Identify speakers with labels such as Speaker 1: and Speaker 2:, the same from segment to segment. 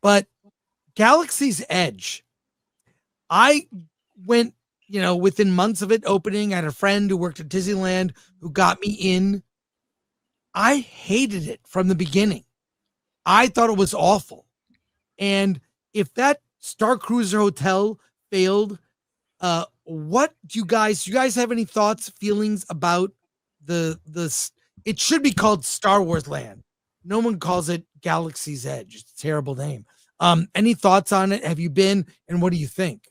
Speaker 1: But Galaxy's Edge, I went, within months of it opening. I had a friend who worked at Disneyland who got me in. I hated it from the beginning. I thought it was awful. And if that Star Cruiser Hotel failed, what do you guys have any thoughts, feelings about the it should be called Star Wars Land. No one calls it Galaxy's Edge. It's a terrible name. Any thoughts on it? Have you been, and what do you think?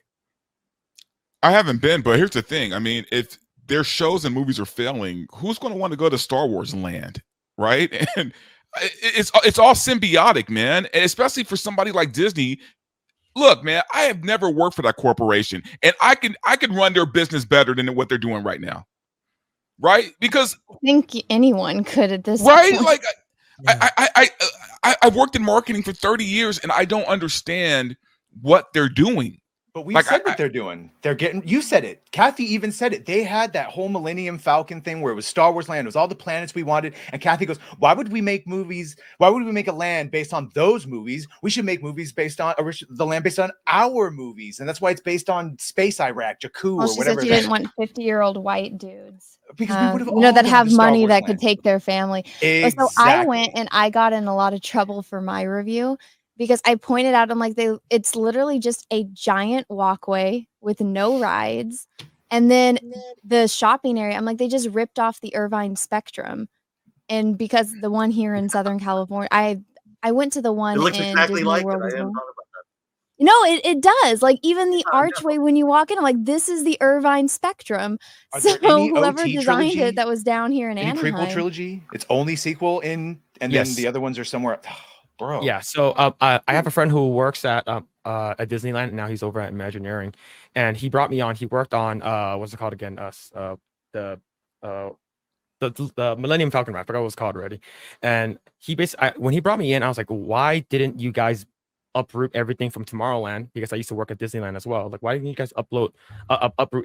Speaker 2: I haven't been, but here's the thing. I mean, if their shows and movies are failing, who's going to want to go to Star Wars Land, right? And it's all symbiotic, man, and especially for somebody like Disney. Look, man, I have never worked for that corporation, and I can run their business better than what they're doing right now, right? Because
Speaker 3: I think anyone could at this
Speaker 2: right,
Speaker 3: point.
Speaker 2: like I've worked in marketing for 30 years, and I don't understand what they're doing.
Speaker 4: But we said what they're doing. They're getting, you said it. Kathy even said it. They had that whole Millennium Falcon thing where it was Star Wars Land. It was all the planets we wanted. And Kathy goes, why would we make movies? Why would we make a land based on those movies? We should make movies based on the land based on our movies. And that's why it's based on space Iraq, Jakku, or whatever.
Speaker 3: She said she didn't want 50-year-old white dudes.
Speaker 4: Because we would have
Speaker 3: that have money that could take their family.
Speaker 4: Exactly.
Speaker 3: So I went and I got in a lot of trouble for my review. Because I pointed out, I'm like, it's literally just a giant walkway with no rides. And then the shopping area, I'm like, they just ripped off the Irvine Spectrum. And because the one here in Southern California, I went to the one
Speaker 5: it looks
Speaker 3: in
Speaker 5: exactly
Speaker 3: Disney
Speaker 5: like
Speaker 3: World
Speaker 5: it.
Speaker 3: as
Speaker 5: I hadn't
Speaker 3: well.
Speaker 5: thought about that.
Speaker 3: No, it does. Like even the archway when you walk in, I'm like, this is the Irvine Spectrum. So whoever designed it that was down here in Anaheim.
Speaker 4: Prequel trilogy? It's only sequel in, and then the other ones are somewhere. Bro.
Speaker 6: Yeah, so I have a friend who works at Disneyland. Now he's over at Imagineering, and he brought me on. He worked on what's it called again? The Millennium Falcon ride. I forgot what it was called already. And he basically, when he brought me in, I was like, why didn't you guys uproot everything from Tomorrowland? Because I used to work at Disneyland as well. Like, why didn't you guys uproot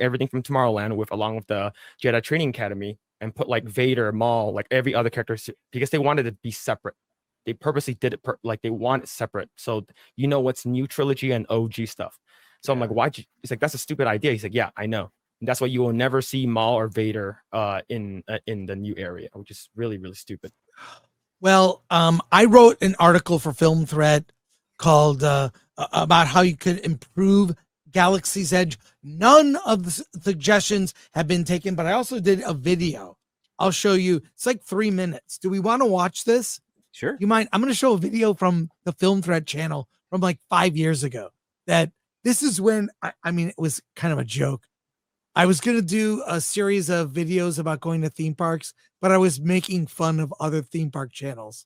Speaker 6: everything from Tomorrowland along with the Jedi Training Academy and put like Vader, Maul, like every other character, because they wanted it to be separate. They purposely did it like they want it separate. So what's new trilogy and OG stuff. So I'm like, why'd you? He's like, that's a stupid idea. He's like, yeah, I know. And that's why you will never see Maul or Vader in the new area, which is really, really stupid.
Speaker 1: Well, I wrote an article for Film Threat called about how you could improve Galaxy's Edge. None of the suggestions have been taken, but I also did a video. I'll show you. It's like 3 minutes. Do we want to watch this?
Speaker 6: Sure.
Speaker 1: You mind? I'm going to show a video from the Film Thread channel from like 5 years ago. That this is when, I mean, it was kind of a joke. I was going to do a series of videos about going to theme parks, but I was making fun of other theme park channels.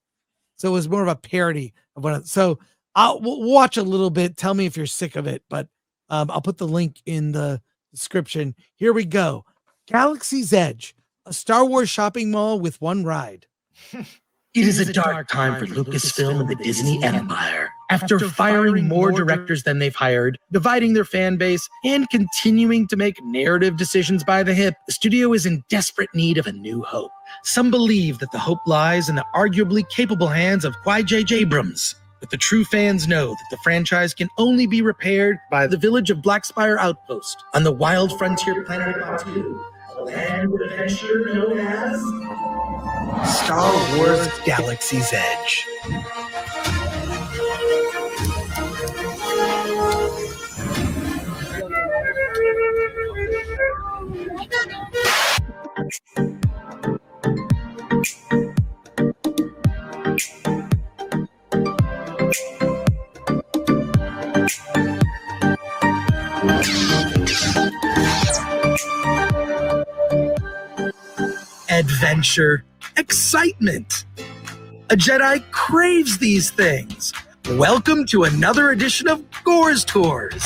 Speaker 1: So it was more of a parody of one. So we'll watch a little bit. Tell me if you're sick of it, but I'll put the link in the description. Here we go. Galaxy's Edge, a Star Wars shopping mall with one ride.
Speaker 7: It is a dark time for Lucasfilm and the Disney Empire. After firing more directors than they've hired, dividing their fan base, and continuing to make narrative decisions by the hip, the studio is in desperate need of a new hope. Some believe that the hope lies in the arguably capable hands of J.J. Abrams. But the true fans know that the franchise can only be repaired by the village of Blackspire Outpost on the wild frontier planet of Batuu, a land of adventure known as Star Wars Galaxy's Edge. Adventure, excitement. A Jedi craves these things. Welcome to another edition of Gore's Tours.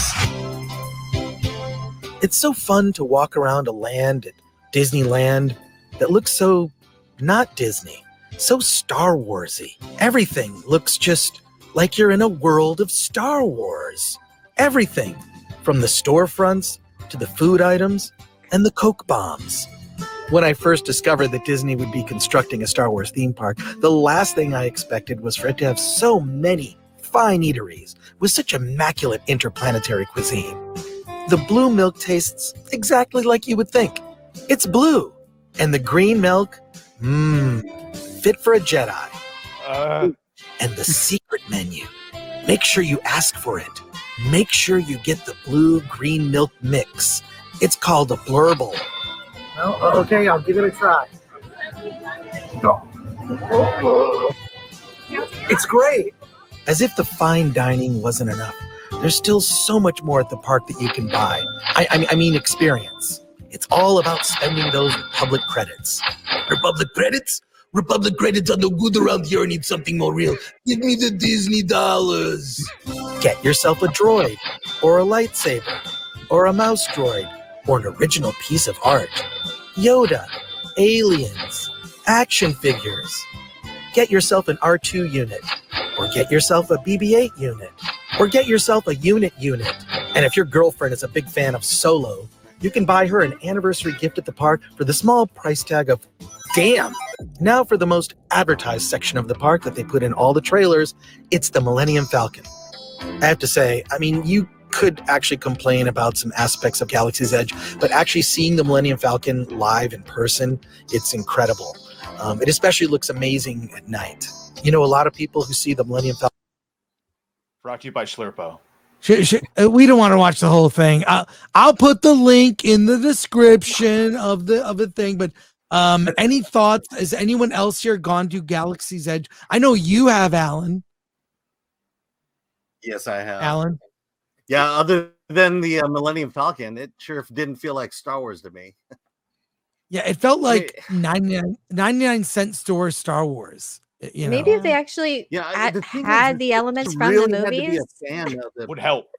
Speaker 7: It's so fun to walk around a land at Disneyland that looks so not Disney, so Star Warsy. Everything looks just like you're in a world of Star Wars. Everything, from the storefronts to the food items and the Coke bombs. When I first discovered that Disney would be constructing a Star Wars theme park, the last thing I expected was for it to have so many fine eateries with such immaculate interplanetary cuisine. The blue milk tastes exactly like you would think. It's blue. And the green milk, fit for a Jedi. And the secret menu, make sure you ask for it. Make sure you get the blue-green milk mix. It's called a blurble.
Speaker 5: Oh, okay, I'll give it a try.
Speaker 7: It's great. As if the fine dining wasn't enough, there's still so much more at the park that you can buy. I mean experience. It's all about spending those Republic credits. Republic credits? Republic credits are no good around here. I need something more real. Give me the Disney dollars. Get yourself a droid, or a lightsaber, or a mouse droid, or an original piece of art. Yoda, aliens, action figures. Get yourself an R2 unit, or get yourself a BB-8 unit, or get yourself a unit. And if your girlfriend is a big fan of Solo, you can buy her an anniversary gift at the park for the small price tag of damn. Now for the most advertised section of the park that they put in all the trailers, it's the Millennium Falcon. I have to say, I mean, you could actually complain about some aspects of Galaxy's Edge, but actually seeing the Millennium Falcon live in person, it's incredible. It especially looks amazing at night. You know, a lot of people who see the Millennium Falcon.
Speaker 4: Brought to you by Schlurpo.
Speaker 1: We don't want to watch the whole thing. I'll put the link in the description of the thing. But any thoughts? Has anyone else here gone to Galaxy's Edge? I know you have, Alan.
Speaker 5: Yes, I have.
Speaker 1: Alan.
Speaker 5: Yeah, other than the Millennium Falcon, it sure didn't feel like Star Wars to me.
Speaker 1: Yeah, it felt like 99-cent store Star Wars. You know?
Speaker 8: Maybe if they actually had the elements from the movies,
Speaker 4: would help.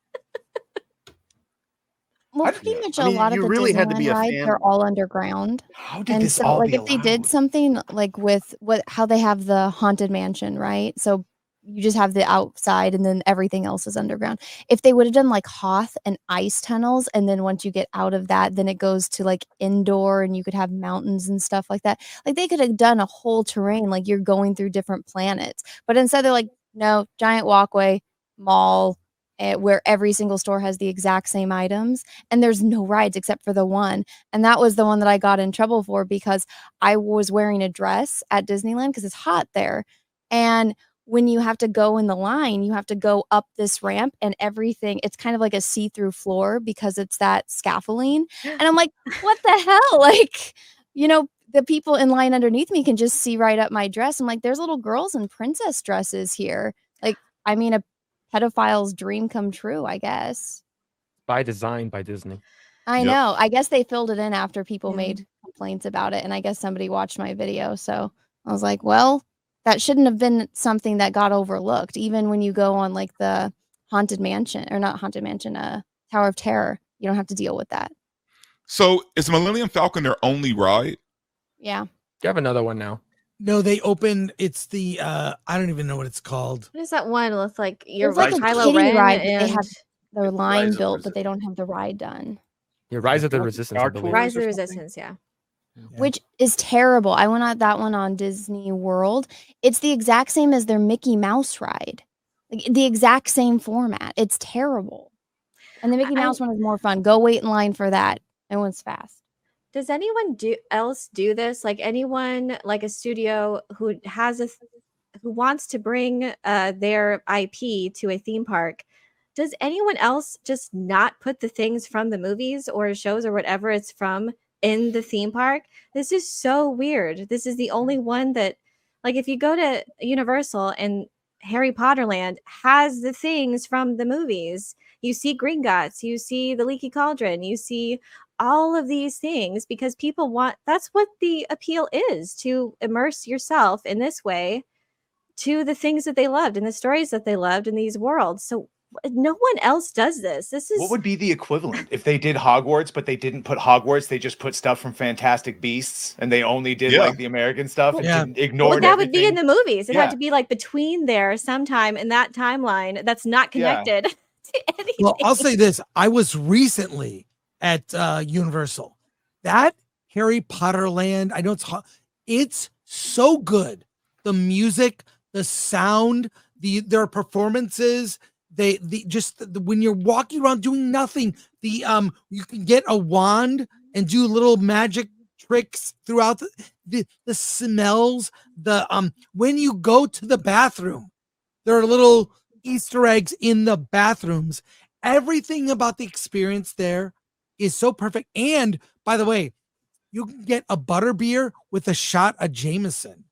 Speaker 3: Well, pretty much a lot of the Disneyland rides are all underground.
Speaker 4: How did this all
Speaker 3: like
Speaker 4: be
Speaker 3: if they did something like with how they have the Haunted Mansion, right? So you just have the outside and then everything else is underground. If they would have done like Hoth and ice tunnels, and then once you get out of that, then it goes to like indoor and you could have mountains and stuff like that. Like they could have done a whole terrain, like you're going through different planets. But instead they're like, no, giant walkway, mall, where every single store has the exact same items. And there's no rides except for the one. And that was the one that I got in trouble for because I was wearing a dress at Disneyland because it's hot there. And when you have to go in the line, you have to go up this ramp and everything. It's kind of like a see-through floor because it's that scaffolding. And I'm like, what the hell? Like, you know, the people in line underneath me can just see right up my dress. I'm like, there's little girls in princess dresses here. Like, I mean, a pedophile's dream come true, I guess.
Speaker 6: By design, by Disney.
Speaker 3: I know. I guess they filled it in after people made complaints about it. And I guess somebody watched my video. So I was like, well, that shouldn't have been something that got overlooked. Even when you go on like the Haunted Mansion, or not Haunted Mansion, Tower of Terror, you don't have to deal with that.
Speaker 2: So is Millennium Falcon their only ride?
Speaker 3: Yeah.
Speaker 6: You have another one now.
Speaker 1: No, they opened. It's the I don't even know what it's called.
Speaker 8: what is that one with like your
Speaker 3: It's like a
Speaker 8: Kylo
Speaker 3: kiddie
Speaker 8: Ren
Speaker 3: ride, but they
Speaker 8: and
Speaker 3: have their line
Speaker 5: Rise of
Speaker 3: built, but they don't have the ride done.
Speaker 6: Yeah, Rise of the Resistance, I
Speaker 4: Dark
Speaker 6: believe.
Speaker 8: Rise of the
Speaker 4: or something?
Speaker 8: Resistance? Yeah.
Speaker 3: Which is terrible. I went on that one on Disney World. It's the exact same as their Mickey Mouse ride. Like the exact same format. It's terrible. And the Mickey Mouse one is more fun. Go wait in line for that. That one's fast.
Speaker 8: Does anyone else do this? Like anyone, like a studio who has who wants to bring their IP to a theme park? Does anyone else just not put the things from the movies or shows or whatever it's from in the theme park? This is so weird. This is the only one that, like, if you go to Universal and Harry Potter Land has the things from the movies, you see Gringotts, you see the Leaky Cauldron, you see all of these things because people want, that's what the appeal is, to immerse yourself in this way to the things that they loved and the stories that they loved in these worlds. So no one else does this. This is
Speaker 4: What would be the equivalent if they did Hogwarts, but they didn't put Hogwarts? They just put stuff from Fantastic Beasts, and they only did like the American stuff and didn't ignore.
Speaker 8: Well, that would be in the movies. It
Speaker 4: Yeah.
Speaker 8: had to be like between there sometime in that timeline that's not connected to anything.
Speaker 1: Well, I'll say this. I was recently at Universal. That Harry Potter land, I know it's so good. The music, the sound, their performances. When you're walking around doing nothing, you can get a wand and do little magic tricks throughout the smells. When you go to the bathroom, there are little Easter eggs in the bathrooms. Everything about the experience there is so perfect. And by the way, you can get a butterbeer with a shot of Jameson.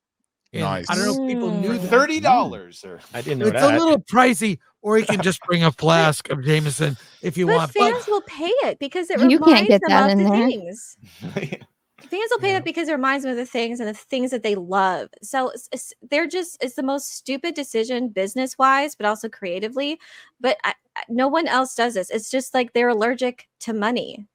Speaker 1: And
Speaker 2: Nice.
Speaker 1: I don't know if people knew that.
Speaker 4: $30 or
Speaker 6: I didn't know
Speaker 1: It's
Speaker 6: that.
Speaker 1: a little pricey, or you can just bring a flask of Jameson if you
Speaker 8: But
Speaker 1: want.
Speaker 8: fans will pay it because it
Speaker 3: You
Speaker 8: reminds
Speaker 3: can't get
Speaker 8: them
Speaker 3: that
Speaker 8: of
Speaker 3: in
Speaker 8: the
Speaker 3: there.
Speaker 8: things. Fans will pay it because it reminds them of the things and the things that they love. So it's the most stupid decision business wise, but also creatively. But no one else does this. It's just like they're allergic to money.